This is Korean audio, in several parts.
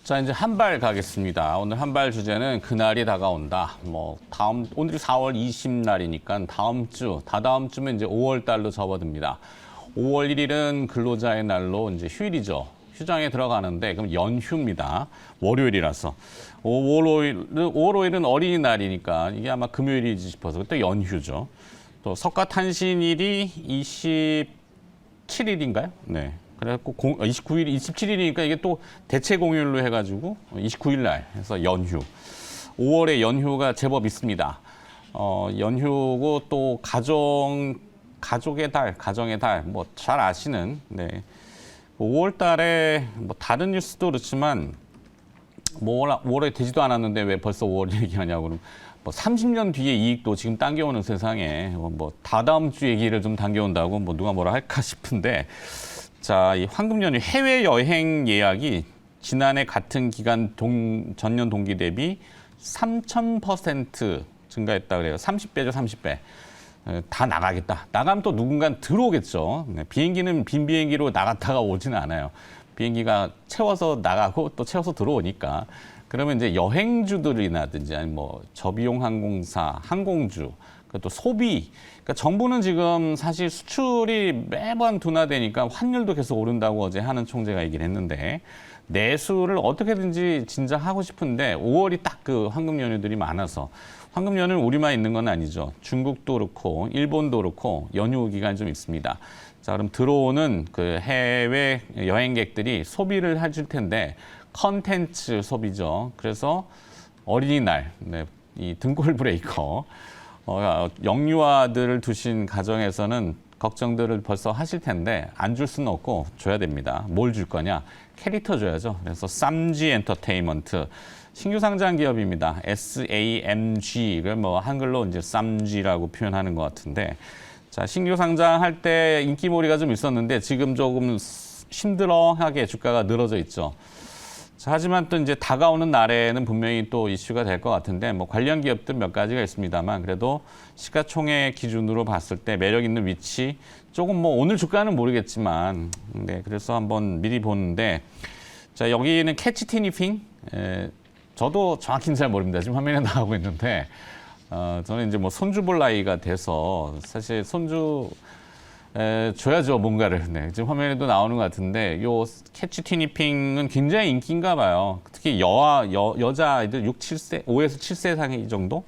자, 이제 한 발 가겠습니다. 오늘 한 발 주제는 그날이 다가온다. 오늘이 4월 20날이니까 다음 주, 다다음 주면 이제 5월 달로 접어듭니다. 5월 1일은 근로자의 날로 이제 휴일이죠. 휴장에 들어가는데, 그럼 연휴입니다. 월요일이라서. 5월 5일은 어린이날이니까 이게 아마 금요일이지 싶어서 또 연휴죠. 또 석가탄신일이 27일인가요? 네. 그래갖고 29일, 27일이니까 이게 또 대체 공휴일로 해가지고 29일 날 해서 연휴. 5월에 연휴가 제법 있습니다. 연휴고 또 가족의 달, 가정의 달, 뭐 잘 아시는, 네. 5월 달에 뭐 다른 뉴스도 그렇지만 뭐 5월에 되지도 않았는데 왜 벌써 5월 얘기하냐고 그러면 뭐 30년 뒤에 이익도 지금 당겨오는 세상에 뭐 다다음 주 얘기를 좀 당겨온다고 뭐 누가 뭐라 할까 싶은데 자, 이 황금 연휴 해외 여행 예약이 지난해 같은 기간 전년 동기 대비 3,000% 증가했다 그래요. 30배죠, 30배. 다 나가겠다. 나가면 또 누군가 들어오겠죠. 네, 비행기는 빈 비행기로 나갔다가 오지는 않아요. 비행기가 채워서 나가고 또 채워서 들어오니까. 그러면 이제 여행주들이라든지 아니면 뭐 저비용 항공사, 항공주, 또 소비. 그러니까 정부는 지금 사실 수출이 매번 둔화되니까 환율도 계속 오른다고 어제 하는 총재가 얘기를 했는데 내수를 어떻게든지 진작하고 싶은데 5월이 딱 그 황금 연휴들이 많아서 황금 연휴는 우리만 있는 건 아니죠. 중국도 그렇고 일본도 그렇고 연휴 기간이 좀 있습니다. 자, 그럼 들어오는 그 해외 여행객들이 소비를 해줄 텐데 컨텐츠 소비죠. 그래서 어린이날, 네, 이 등골 브레이커. 영유아들을 두신 가정에서는 걱정들을 벌써 하실 텐데 안 줄 수는 없고 줘야 됩니다. 뭘 줄 거냐? 캐릭터 줘야죠. 그래서 쌈지 엔터테인먼트 신규 상장 기업입니다. SAMG를 뭐 한글로 이제 쌈지라고 표현하는 것 같은데 자, 신규 상장할 때 인기몰이가 좀 있었는데 지금 조금 힘들어하게 주가가 늘어져 있죠. 자, 하지만 또 이제 다가오는 날에는 분명히 또 이슈가 될 것 같은데 뭐 관련 기업들 몇 가지가 있습니다만 그래도 시가총액 기준으로 봤을 때 매력 있는 위치 조금 뭐 오늘 주가는 모르겠지만 네, 그래서 한번 미리 보는데 자, 여기는 캐치티니핑 저도 정확히는 잘 모릅니다. 지금 화면에 나오고 있는데 저는 이제 뭐 손주 볼 나이가 돼서 사실 손주 줘야죠, 뭔가를. 네, 지금 화면에도 나오는 것 같은데, 요 캐치 티니핑은 굉장히 인기인가 봐요. 특히 여자 아이들 6, 7세, 5에서 7세 상이 정도?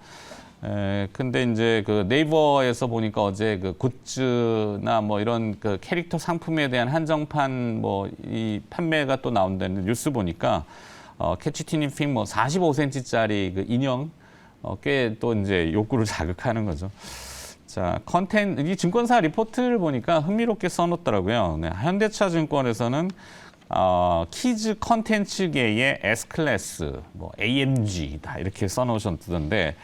근데 이제 그 네이버에서 보니까 어제 그 굿즈나 뭐 이런 그 캐릭터 상품에 대한 한정판 뭐 이 판매가 또 나온다는 뉴스 보니까, 캐치 티니핑 뭐 45cm짜리 그 인형, 꽤 또 이제 욕구를 자극하는 거죠. 자, 이 증권사 리포트를 보니까 흥미롭게 써놓더라고요. 네, 현대차증권에서는 키즈 컨텐츠계의 S클래스, 뭐 AMG 다 이렇게 써놓으셨던데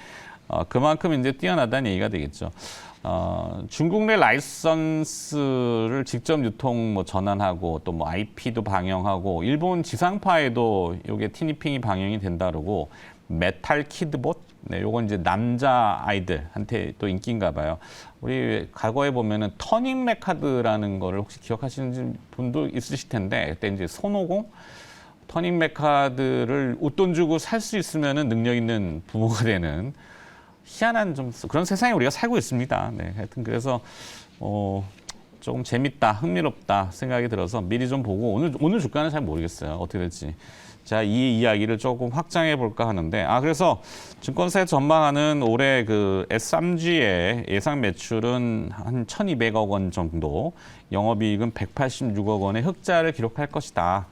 그만큼 이제 뛰어나다는 얘기가 되겠죠. 중국 내 라이선스를 직접 유통 뭐 전환하고 또 뭐 IP도 방영하고 일본 지상파에도 이게 티니핑이 방영이 된다 그러고 메탈 키드봇 네, 요건 이제 남자 아이들한테 또 인기인가 봐요. 우리 과거에 보면은 터닝 메카드라는 거를 혹시 기억하시는 분도 있으실 텐데, 그때 이제 손오공 터닝 메카드를 웃돈 주고 살 수 있으면은 능력 있는 부모가 되는 희한한 좀 그런 세상에 우리가 살고 있습니다. 네, 하여튼 그래서 조금 재밌다, 흥미롭다 생각이 들어서 미리 좀 보고 오늘 주가는 잘 모르겠어요. 어떻게 될지. 자, 이 이야기를 조금 확장해 볼까 하는데, 그래서 증권사에 전망하는 올해 그 S3G의 예상 매출은 한 1,200억 원 정도, 영업이익은 186억 원의 흑자를 기록할 것이다.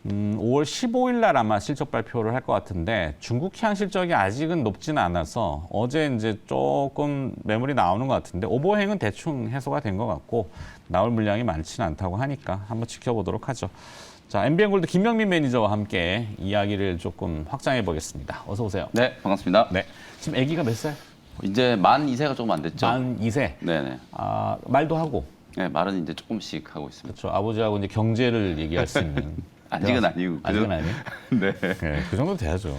5월 15일 날 아마 실적 발표를 할 것 같은데, 중국 향 실적이 아직은 높지는 않아서 어제 이제 조금 매물이 나오는 것 같은데, 오버행은 대충 해소가 된 것 같고, 나올 물량이 많지는 않다고 하니까 한번 지켜보도록 하죠. 자, MBN골드 김명민 매니저와 함께 이야기를 조금 확장해 보겠습니다. 어서 오세요. 네, 반갑습니다. 네. 지금 아기가 몇 살? 이제 만 2세가 조금 안 됐죠? 만 2세. 네네. 말도 하고. 네, 말은 이제 조금씩 하고 있습니다. 그렇죠. 아버지하고 이제 경제를 얘기할 수 있는. 아직은 아니고. 아직은 아니에요? 네. 네, 그 정도 돼야죠.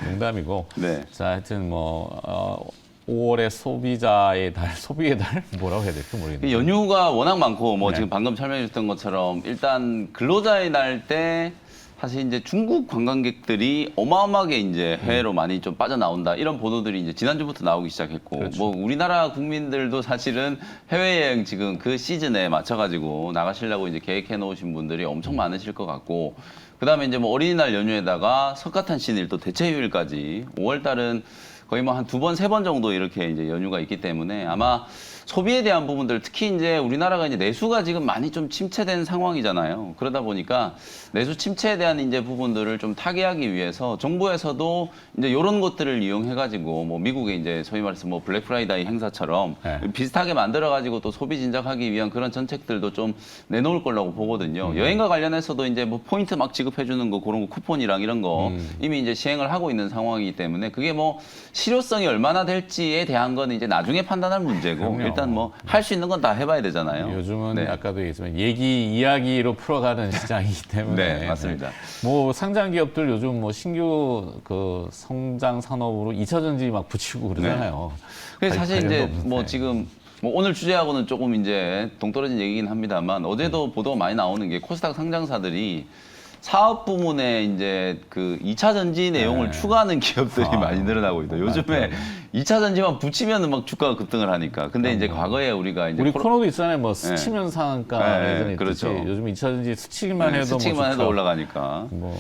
농담이고. 네. 자, 하여튼 뭐 5월의 소비자의 달, 소비의 달? 뭐라고 해야 될지 모르겠네요. 연휴가 워낙 많고 뭐 네. 지금 방금 설명해 주셨던 것처럼 일단 근로자의 날 때 사실 이제 중국 관광객들이 어마어마하게 이제 해외로 많이 좀 빠져나온다 이런 보도들이 이제 지난주부터 나오기 시작했고 그렇죠. 뭐 우리나라 국민들도 사실은 해외여행 지금 그 시즌에 맞춰가지고 나가시려고 이제 계획해 놓으신 분들이 엄청 많으실 것 같고 그다음에 이제 뭐 어린이날 연휴에다가 석가탄신일 또 대체휴일까지 5월 달은 거의 뭐 한 2번, 3번 정도 이렇게 이제 연휴가 있기 때문에 아마 소비에 대한 부분들 특히 이제 우리나라가 이제 내수가 지금 많이 좀 침체된 상황이잖아요. 그러다 보니까 내수 침체에 대한 이제 부분들을 좀 타개하기 위해서 정부에서도 이제 이런 것들을 이용해 가지고 뭐 미국의 이제 소위 말해서 뭐 블랙 프라이데이 행사처럼 네. 비슷하게 만들어 가지고 또 소비 진작하기 위한 그런 정책들도 좀 내놓을 거라고 보거든요. 여행과 관련해서도 이제 뭐 포인트 막 지급해 주는 거 그런 거 쿠폰이랑 이런 거 이미 이제 시행을 하고 있는 상황이기 때문에 그게 뭐 실효성이 얼마나 될지에 대한 건 이제 나중에 판단할 문제고 그럼요. 일단 뭐 할 수 있는 건 다 해봐야 되잖아요. 요즘은 네. 아까도 얘기했지만 이야기로 풀어가는 시장이기 때문에 네, 맞습니다. 뭐 상장 기업들 요즘 뭐 신규 그 성장 산업으로 2차 전지 막 붙이고 그러잖아요. 그래서 사실 이제 관련도 없는데. 뭐 지금 뭐 오늘 주제하고는 조금 이제 동떨어진 얘기긴 합니다만 어제도 보도가 많이 나오는 게 코스닥 상장사들이 사업 부문에 이제 그 2차 전지 내용을 네. 추가하는 기업들이 아, 많이 늘어나고 있다. 요즘에 2차 전지만 붙이면은 막 주가가 급등을 하니까. 근데 이제 과거에 우리가 이제 우리 코너도 있잖아요. 뭐 스치면 상한가 네, 예전에 그렇죠. 있듯이 요즘 2차 전지 스치기만 해도 스치기만 뭐 해도 올라가니까. 뭐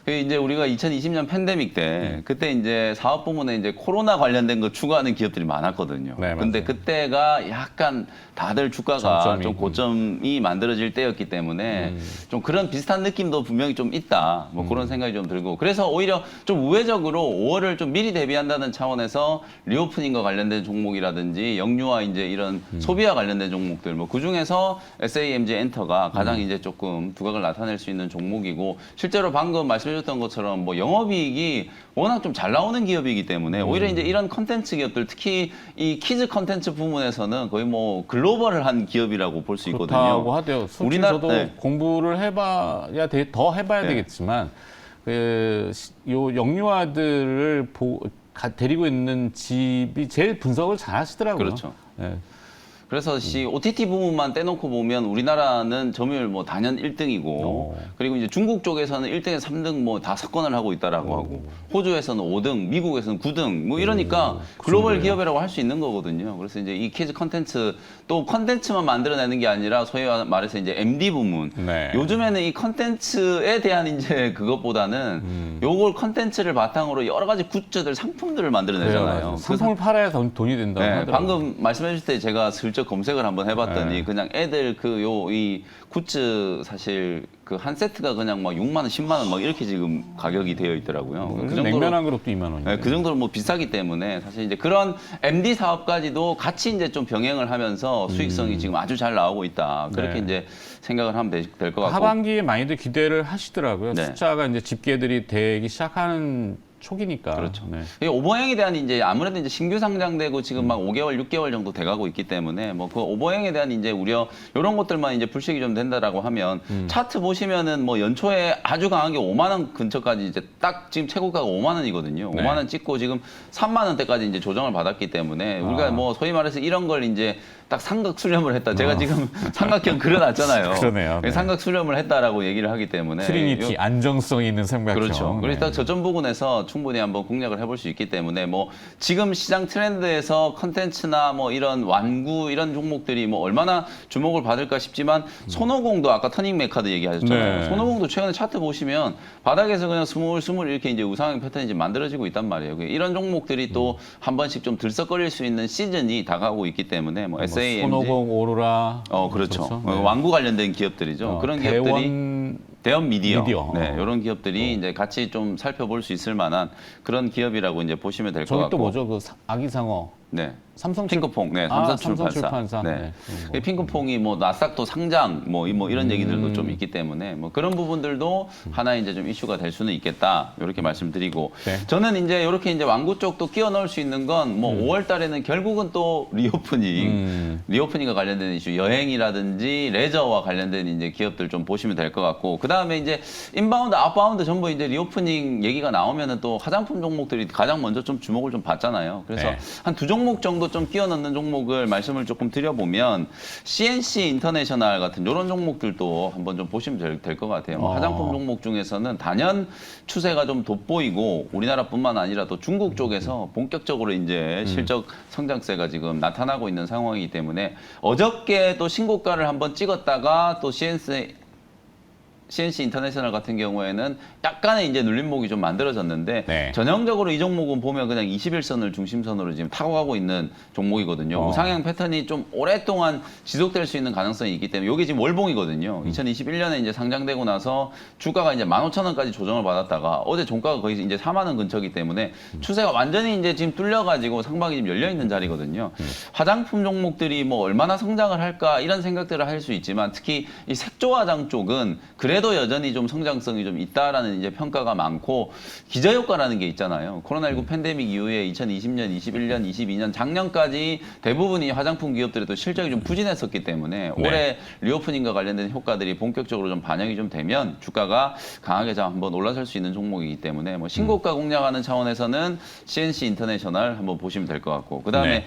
그 이제 우리가 2020년 팬데믹 때 그때 이제 사업 부문에 이제 코로나 관련된 거 추구하는 기업들이 많았거든요. 네, 근데 맞아요. 그때가 약간 다들 주가가 정점이. 좀 고점이 만들어질 때였기 때문에 좀 그런 비슷한 느낌도 분명히 좀 있다. 뭐 그런 생각이 좀 들고 그래서 오히려 좀 우회적으로 5월을 좀 미리 대비한다는 차원에서 리오프닝과 관련된 종목이라든지 영유아 이제 이런 소비와 관련된 종목들 뭐 그중에서 SAMG 엔터가 가장 이제 조금 두각을 나타낼 수 있는 종목이고 실제로 방금 말씀해줬던 것처럼 뭐 영업이익이 워낙 좀 잘 나오는 기업이기 때문에 오히려 이제 이런 컨텐츠 기업들 특히 이 키즈 컨텐츠 부문에서는 거의 뭐 글로벌한 기업이라고 볼 수 있거든요. 그렇다고 하대요. 솔직히 우리나라- 저도 네. 공부를 해봐야 더 해봐야 네. 되겠지만 요 영유아들을 데리고 있는 집이 제일 분석을 잘 하시더라고요. 그렇죠. 네. 그래서 OTT 부분만 떼놓고 보면 우리나라는 점유율 뭐 단연 1등이고 그리고 이제 중국 쪽에서는 1등에서 3등 뭐 다 석권을 하고 있다라고 하고 호주에서는 5등, 미국에서는 9등 뭐 이러니까 글로벌 정도예요? 기업이라고 할 수 있는 거거든요. 그래서 이제 이 키즈 컨텐츠 또 컨텐츠만 만들어내는 게 아니라 소위 말해서 이제 MD 부문. 네. 요즘에는 이 컨텐츠에 대한 이제 그것보다는 요걸 컨텐츠를 바탕으로 여러 가지 굿즈들, 상품들을 만들어내잖아요. 그 상품을 팔아야 돈이 된다고 네, 하더라고요. 방금 말씀해 주실 때 제가 슬쩍 검색을 한번 해봤더니 네. 그냥 애들 이 굿즈 사실 그 한 세트가 그냥 막 6만 원, 10만 원 막 이렇게 지금 가격이 되어 있더라고요. 그 정도로 냉면 한 그릇도 2만 원인데. 네, 그 정도로 뭐 비싸기 때문에 사실 이제 그런 MD 사업까지도 같이 이제 좀 병행을 하면서 수익성이 지금 아주 잘 나오고 있다. 그렇게 네. 이제 생각을 하면 될 것 같고. 하반기에 많이들 기대를 하시더라고요. 네. 숫자가 이제 집계들이 되기 시작하는 초기니까. 그렇죠. 네. 이 오버행에 대한 이제 아무래도 이제 신규 상장되고 지금 막 5개월, 6개월 정도 돼가고 있기 때문에 뭐 그 오버행에 대한 이제 우려 이런 것들만 이제 불식이 좀 된다라고 하면 차트 보시면은 뭐 연초에 아주 강하게 5만 원 근처까지 이제 딱 지금 최고가가 5만 원이거든요. 네. 5만 원 찍고 지금 3만 원대까지 이제 조정을 받았기 때문에 우리가 뭐 소위 말해서 이런 걸 이제 딱 삼각 수렴을 했다. 제가 지금 삼각형 그려놨잖아요. 그러네요. 네. 삼각 수렴을 했다라고 얘기를 하기 때문에 트리니티 안정성 있는 삼각형. 그렇죠. 네. 그래서 저점 부분에서 충분히 한번 공략을 해볼 수 있기 때문에 뭐 지금 시장 트렌드에서 컨텐츠나 뭐 이런 완구 이런 종목들이 뭐 얼마나 주목을 받을까 싶지만 손오공도 아까 터닝 메카드 얘기하셨잖아요. 네. 손오공도 최근에 차트 보시면 바닥에서 그냥 스물스물 이렇게 이제 우상향 패턴이 이제 만들어지고 있단 말이에요. 이런 종목들이 또 한 번씩 좀 들썩거릴 수 있는 시즌이 다가오고 있기 때문에 뭐 SAMG 손오공, 오로라. 그렇죠. 그렇죠. 네. 완구 관련된 기업들이죠. 그런 기업들이 대원 미디어. 네, 이런 기업들이 이제 같이 좀 살펴볼 수 있을 만한 그런 기업이라고 이제 보시면 될 것 저기 같고. 또 뭐죠? 그 아기상어. 네. 삼성 핑크퐁, 네, 삼성출판사. 네. 네. 이 핑크퐁이 뭐 나스닥도 상장, 뭐 이런 얘기들도 좀 있기 때문에 뭐 그런 부분들도 하나 이제 좀 이슈가 될 수는 있겠다 이렇게 말씀드리고 네. 저는 이제 이렇게 이제 완구 쪽도 끼워 넣을 수 있는 건 뭐 5월달에는 결국은 또 리오프닝과 관련된 이슈, 여행이라든지 레저와 관련된 이제 기업들 좀 보시면 될 것 같고 그 다음에 이제 인바운드, 아웃바운드 전부 이제 리오프닝 얘기가 나오면은 또 화장품 종목들이 가장 먼저 좀 주목을 좀 받잖아요. 그래서 네. 한 두 종목 종목 정도 좀 끼워 넣는 종목을 말씀을 조금 드려보면 CNC 인터내셔널 같은 이런 종목들도 한번 좀 보시면 될 것 같아요. 뭐 화장품 종목 중에서는 단연 추세가 좀 돋보이고 우리나라뿐만 아니라 또 중국 쪽에서 본격적으로 이제 실적 성장세가 지금 나타나고 있는 상황이기 때문에 어저께 또 신고가를 한번 찍었다가 또 CNC 인터내셔널 같은 경우에는 약간의 이제 눌림목이 좀 만들어졌는데 네. 전형적으로 이 종목은 보면 그냥 21선을 중심선으로 지금 타고 가고 있는 종목이거든요. 우상향 패턴이 좀 오랫동안 지속될 수 있는 가능성이 있기 때문에 이게 지금 월봉이거든요. 2021년에 이제 상장되고 나서 주가가 이제 15,000원까지 조정을 받았다가 어제 종가가 거의 이제 4만 원 근처이기 때문에 추세가 완전히 이제 지금 뚫려가지고 상방이 지금 열려 있는 자리거든요. 화장품 종목들이 뭐 얼마나 성장을 할까 이런 생각들을 할 수 있지만 특히 이 색조 화장 쪽은 그래도 여전히 좀 성장성이 좀 있다라는 이제 평가가 많고 기저효과라는 게 있잖아요. 코로나19 팬데믹 이후에 2020년, 21년, 22년 작년까지 대부분이 화장품 기업들이 또 실적이 좀 부진했었기 때문에 올해 리오프닝과 관련된 효과들이 본격적으로 좀 반영이 좀 되면 주가가 강하게 좀 한번 올라설 수 있는 종목이기 때문에 뭐 신고가 공략하는 차원에서는 CNC 인터내셔널 한번 보시면 될 것 같고 그다음에 네.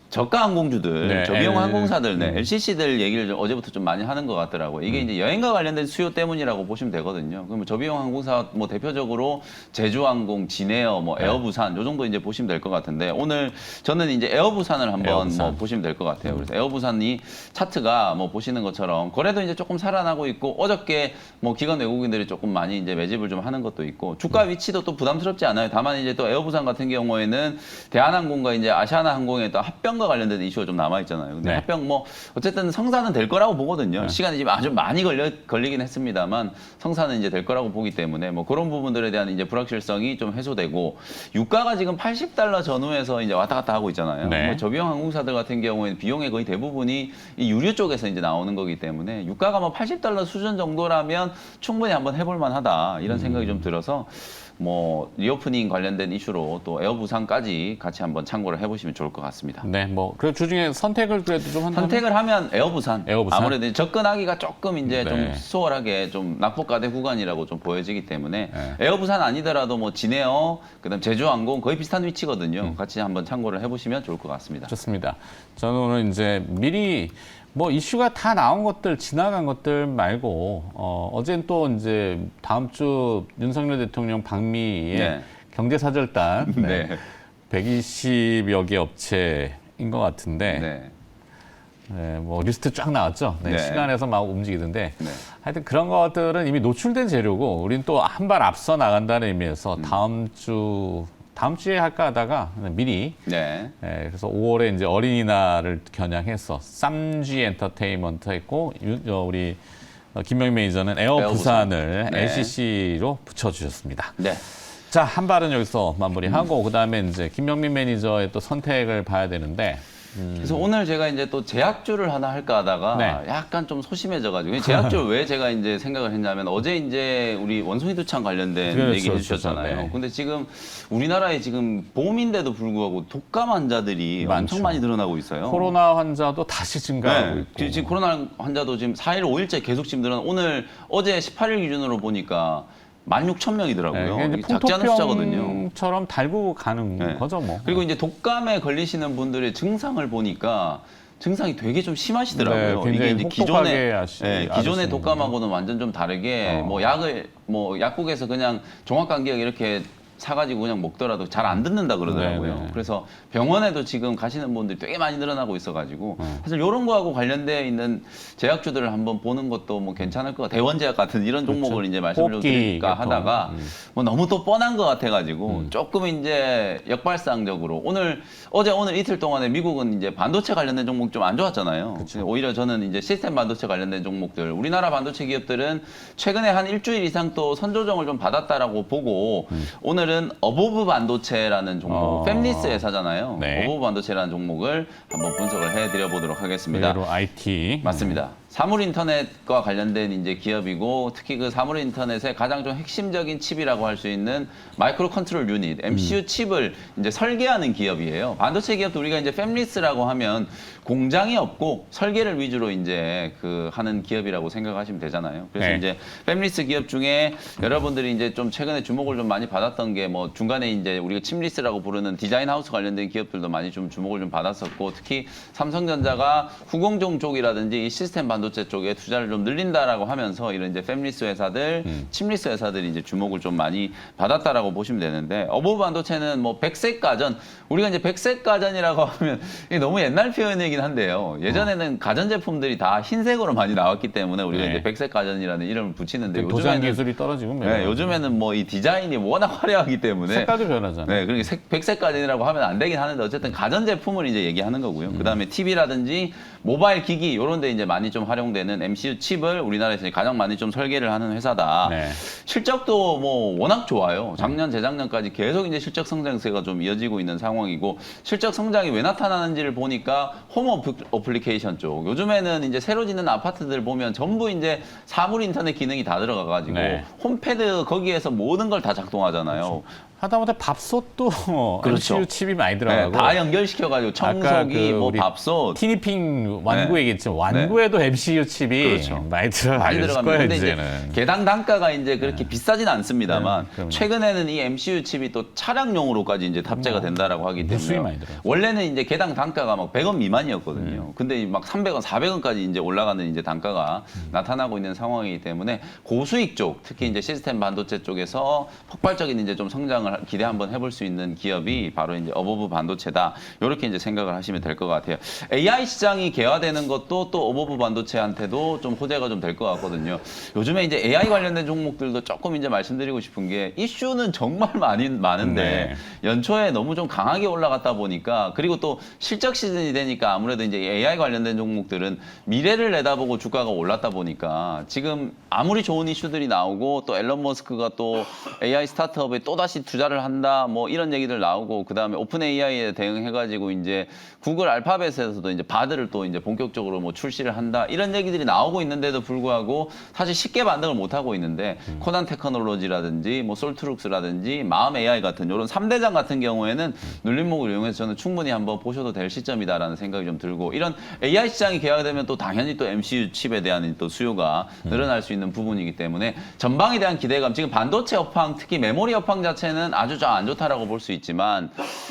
저가 항공주들, 네, 저비용 항공사들, LCC들 얘기를 어제부터 좀 많이 하는 것 같더라고요. 이게 이제 여행과 관련된 수요 때문이라고 보시면 되거든요. 그러면 저비용 항공사 뭐 대표적으로 제주항공, 진에어, 뭐 에어부산 요 정도 이제 보시면 될 것 같은데 오늘 저는 이제 에어부산을 한번 에어부산. 뭐 보시면 될 것 같아요. 그래서 에어부산이 차트가 뭐 보시는 것처럼 거래도 이제 조금 살아나고 있고 어저께 뭐 기관 외국인들이 조금 많이 이제 매집을 좀 하는 것도 있고 주가 위치도 또 부담스럽지 않아요. 다만 이제 또 에어부산 같은 경우에는 대한항공과 이제 아시아나항공의 또 합병과 관련된 이슈가 좀 남아 있잖아요. 근데 네. 합병 뭐 어쨌든 성사는 될 거라고 보거든요. 시간이 지금 아주 많이 걸리긴 했습니다만 성사는 이제 될 거라고 보기 때문에 뭐 그런 부분들에 대한 이제 불확실성이 좀 해소되고 유가가 지금 $80 전후에서 이제 왔다 갔다 하고 있잖아요. 네. 뭐 저비용 항공사들 같은 경우에는 비용의 거의 대부분이 이 유류 쪽에서 이제 나오는 거기 때문에 유가가 뭐 $80 수준 정도라면 충분히 한번 해볼 만하다 이런 생각이 좀 들어서 뭐 리오프닝 관련된 이슈로 또 에어부산까지 같이 한번 참고를 해보시면 좋을 것 같습니다. 네, 뭐 그 주중에 선택을 그래도 좀 한다면 선택을 하면 에어부산. 에어부산? 아무래도 접근하기가 조금 이제 네. 좀 수월하게 좀 낙폭가대 구간이라고 좀 보여지기 때문에 네. 에어부산 아니더라도 뭐 진에어, 그다음 제주항공 거의 비슷한 위치거든요. 같이 한번 참고를 해보시면 좋을 것 같습니다. 좋습니다. 저는 오늘 이제 미리 뭐 이슈가 다 나온 것들, 지나간 것들 말고 어제는 또 이제 다음 주 윤석열 대통령 방미의 네. 경제사절단 네. 120여 개 업체인 것 같은데 네. 네, 뭐 리스트 쫙 나왔죠. 네, 네. 시간에서 막 움직이던데 네. 하여튼 그런 것들은 이미 노출된 재료고 우린 또 한 발 앞서 나간다는 의미에서 다음 주에 할까 하다가 미리 네. 그래서 5월에 이제 어린이날을 겨냥해서 쌈쥐 엔터테인먼트 했고 우리 김명희 매니저는 에어부산을 네. LCC로 붙여주셨습니다. 네. 자, 한 발은 여기서 마무리하고 그다음에 이제 김명민 매니저의 또 선택을 봐야 되는데 그래서 오늘 제가 이제 또 제약주를 하나 할까 하다가 네. 약간 좀 소심해져가지고 제약주를 왜 제가 이제 생각을 했냐면 어제 이제 우리 원숭이 두창 관련된 그렇죠, 얘기 해주셨잖아요. 그렇죠. 네. 근데 지금 우리나라에 지금 봄인데도 불구하고 독감 환자들이 많죠. 엄청 많이 늘어나고 있어요. 코로나 환자도 다시 증가하고 네. 있고 지금 코로나 환자도 지금 4일, 5일째 계속 지금 오늘 어제 18일 기준으로 보니까 16,000명이더라고요. 이게 이게 이제 작지 않은 숫자거든요. 풍토병처럼 달고 가는 네. 거죠, 뭐. 그리고 이제 독감에 걸리시는 분들의 증상을 보니까 증상이 되게 좀 심하시더라고요. 네, 굉장히 이게 이제 혹독하게 기존의 아시는 독감하고는 완전 좀 다르게 뭐 약을 뭐 약국에서 그냥 종합감기약 이렇게 사가지고 그냥 먹더라도 잘 안 듣는다 그러더라고요. 네, 네. 그래서 병원에도 지금 가시는 분들이 되게 많이 늘어나고 있어가지고 사실 이런 거하고 관련되어 있는 제약주들을 한번 보는 것도 뭐 괜찮을 것 같아요. 대원제약 같은 이런 종목을 이제 말씀을 좀 뽑기 드릴까 같은. 하다가 뭐 너무 또 뻔한 것 같아가지고 조금 이제 역발상적으로 오늘 이틀 동안에 미국은 이제 반도체 관련된 종목 좀 안 좋았잖아요. 오히려 저는 이제 시스템 반도체 관련된 종목들 우리나라 반도체 기업들은 최근에 한 일주일 이상 또 선조정을 좀 받았다라고 보고 오늘은 어보브 반도체라는 종목, 팹리스 회사잖아요. 네. 어보브 반도체라는 종목을 한번 분석을 해드려 보도록 하겠습니다. 의외로 IT. 맞습니다. 사물 인터넷과 관련된 이제 기업이고 특히 그 사물 인터넷의 가장 좀 핵심적인 칩이라고 할 수 있는 마이크로 컨트롤 유닛, MCU 칩을 이제 설계하는 기업이에요. 반도체 기업도 우리가 이제 팹리스라고 하면 공장이 없고 설계를 위주로 이제 그 하는 기업이라고 생각하시면 되잖아요. 그래서 네. 이제 팹리스 기업 중에 여러분들이 이제 좀 최근에 주목을 좀 많이 받았던 게 뭐 중간에 이제 우리가 칩리스라고 부르는 디자인 하우스 관련된 기업들도 많이 좀 주목을 좀 받았었고 특히 삼성전자가 후공정 쪽이라든지 이 시스템 반도체 쪽에 투자를 좀 늘린다라고 하면서 이런 이제 팹리스 회사들, 칩리스 회사들이 이제 주목을 좀 많이 받았다라고 보시면 되는데 어버브 반도체는 뭐 백색 가전 우리가 이제 백색 가전이라고 하면 이게 너무 옛날 표현이긴 한데요. 예전에는 가전 제품들이 다 흰색으로 많이 나왔기 때문에 우리가 네. 이제 백색 가전이라는 이름을 붙이는데 도장 기술이 떨어지고 네, 요즘에는 뭐 이 디자인이 워낙 화려하기 때문에 색깔도 변하잖아요. 네, 그러니까 백색 가전이라고 하면 안 되긴 하는데 어쨌든 가전 제품을 이제 얘기하는 거고요. 그다음에 TV라든지 모바일 기기 이런 데 이제 많이 좀 활용되는 MCU 칩을 우리나라에서 가장 많이 좀 설계를 하는 회사다. 네. 실적도 뭐 워낙 좋아요. 작년 재작년까지 계속 이제 실적 성장세가 좀 이어지고 있는 상황이고 실적 성장이 왜 나타나는지를 보니까 홈 어플리케이션 쪽 요즘에는 이제 새로 짓는 아파트들 보면 전부 이제 사물 인터넷 기능이 다 들어가 가지고 네. 홈패드 거기에서 모든 걸 다 작동하잖아요. 그렇죠. 하다못해 밥솥도 그렇죠. MCU 칩이 많이 네, 들어가고 다 연결시켜가지고 청소기, 뭐 우리 밥솥. 티니핑 완구 얘기했지만 완구에도 MCU 칩이 그렇죠. 많이 들어가 많이 있을 들어갑니다. 거예요, 근데 이제 이제는. 개당 단가가 이제 그렇게 비싸진 않습니다만 네, 그럼요. 최근에는 이 MCU 칩이 또 차량용으로까지 이제 탑재가 된다라고 하기 무수히 때문에 많이 들어가죠. 원래는 이제 개당 단가가 막 100원 미만이었거든요. 근데 막 300원, 400원까지 이제 올라가는 이제 단가가 나타나고 있는 상황이기 때문에 고수익 쪽, 특히 이제 시스템 반도체 쪽에서 폭발적인 이제 좀 성장을 기대 한번 해볼 수 있는 기업이 바로 이제 어버브 반도체다. 이렇게 이제 생각을 하시면 될 것 같아요. AI 시장이 개화되는 것도 또 어버브 반도체한테도 좀 호재가 좀 될 것 같거든요. 요즘에 이제 AI 관련된 종목들도 조금 이제 말씀드리고 싶은 게 이슈는 정말 많은데 네. 연초에 너무 좀 강하게 올라갔다 보니까 그리고 또 실적 시즌이 되니까 아무래도 이제 AI 관련된 종목들은 미래를 내다보고 주가가 올랐다 보니까 지금 아무리 좋은 이슈들이 나오고 또 앨런 머스크가 또 AI 스타트업에 또다시 투자를 한다 뭐 이런 얘기들 나오고 그다음에 오픈 AI에 대응해가지고 이제 구글 알파벳에서도 이제 바드를 또 이제 본격적으로 뭐 출시를 한다 이런 얘기들이 나오고 있는데도 불구하고 사실 쉽게 반등을 못 하고 있는데 코난 테크놀로지라든지 뭐 솔트룩스라든지 마음 AI 같은 이런 3대장 같은 경우에는 눌림목을 이용해서 저는 충분히 한번 보셔도 될 시점이다라는 생각이 좀 들고 이런 AI 시장이 개화되면 또 당연히 또 MCU 칩에 대한 또 수요가 늘어날 수 있는 부분이기 때문에 전방에 대한 기대감 지금 반도체 업황 특히 메모리 업황 자체는 아주 안 좋다라고 볼 수 있지만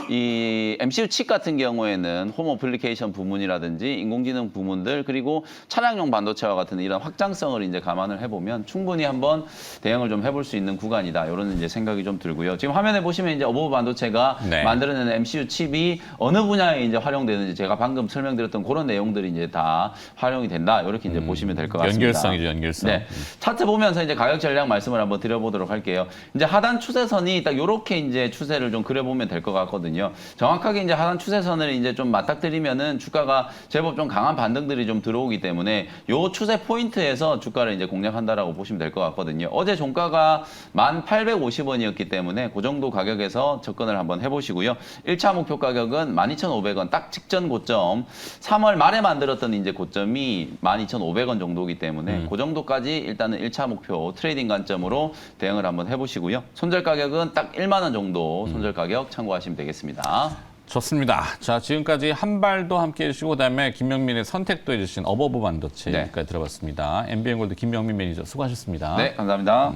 이 MCU 칩 같은 경우에는 홈 어플리케이션 부문이라든지 인공지능 부문들 그리고 차량용 반도체와 같은 이런 확장성을 이제 감안을 해보면 충분히 한번 대응을 좀 해볼 수 있는 구간이다 이런 이제 생각이 좀 들고요. 지금 화면에 보시면 이제 어버브 반도체가 네. 만들어내는 MCU 칩이 어느 분야에 이제 활용되는지 제가 방금 설명드렸던 그런 내용들이 이제 다 활용이 된다 이렇게 이제 보시면 될 것 같습니다. 연결성이죠, 연결성. 네. 차트 보면서 이제 가격 전략 말씀을 한번 드려보도록 할게요. 이제 하단 추세선이 딱 이렇게 이제 추세를 좀 그려보면 될 것 같거든요. 정확하게 이제 하단 추세선을 이제 좀 맞닥뜨리면은 주가가 제법 좀 강한 반등들이 좀 들어오기 때문에 요 추세 포인트에서 주가를 이제 공략한다라고 보시면 될 것 같거든요. 어제 종가가 1,850원이었기 때문에 그 정도 가격에서 접근을 한번 해보시고요. 1차 목표 가격은 12,500원 딱 직전 고점 3월 말에 만들었던 이제 고점이 12,500원 정도이기 때문에 그 정도까지 일단은 1차 목표 트레이딩 관점으로 대응을 한번 해보시고요. 손절 가격은 딱 1만 원 정도 손절 가격 참고하시면 되겠습니다. 좋습니다. 자, 지금까지 한발도 함께 해주시고 그다음에 김명민의 선택도 해주신 어버브 반도체까지 들어봤습니다. MBN골드 김명민 매니저 수고하셨습니다. 네, 감사합니다.